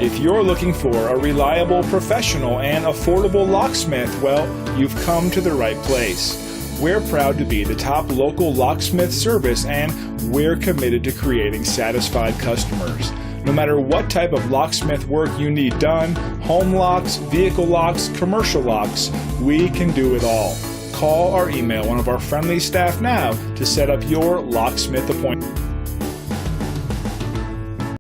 If you're looking for a reliable, professional, and affordable locksmith, well, you've come to the right place. We're proud to be the top local locksmith service, and we're committed to creating satisfied customers. No matter what type of locksmith work you need done, home locks, vehicle locks, commercial locks, we can do it all. Call or email one of our friendly staff now to set up your locksmith appointment.